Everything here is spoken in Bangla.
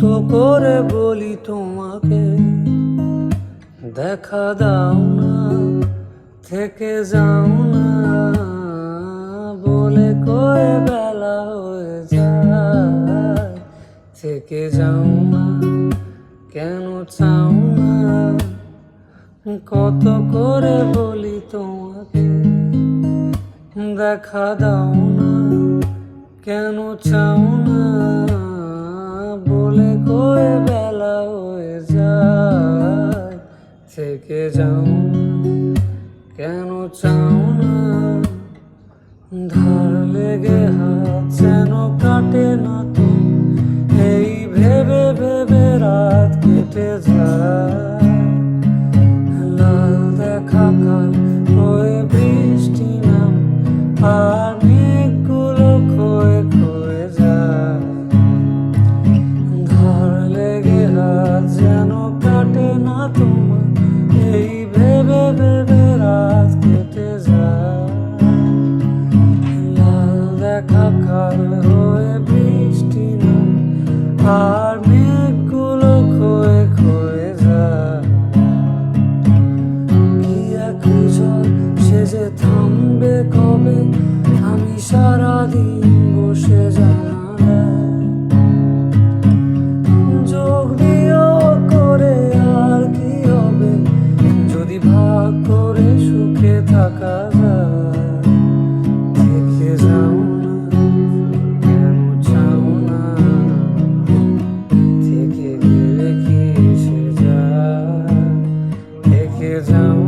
কত করে বলি তোমাকে দেখা দাও না, থেকে যাও না, বলে কয়ে বেলা হয়ে যায়। থেকে যাও না, কেন চাও না, কত করে বলি তোমাকে দেখা দাও না, কেন চাও না, বলে কয়ে বেলা হয়ে যায়। থেকে যাও না, কেন চাও না, ধার লেগে হাত যেন কাটে না তো, এই ভেবে ভেবে রাত কেটে যায়। লাল দেখা কাল হয়ে বৃষ্টি নাম, আর মেঘগুলো ক্ষয়ে ক্ষয়ে যায়। ধার লেগে হাত যেন কাটে না তোমার, এই ভেবে ভেবে রাত কেটে যায়। লাল দেখা কাল হয়ে বৃষ্টি নাম, আর মেঘগুলো ক্ষয়ে ক্ষয়ে যায়। কি এক জল সে যে থামবে কবে, আমি সারাদিন বসে জানালায় যোগ বিয়োগ করে আর কি হবে, যদি ভাগ করে সুখে থাকা যায়। থেকে যাও না, কেন চাও না, থেকে গেলে কি এসে যায়। থেকে যাও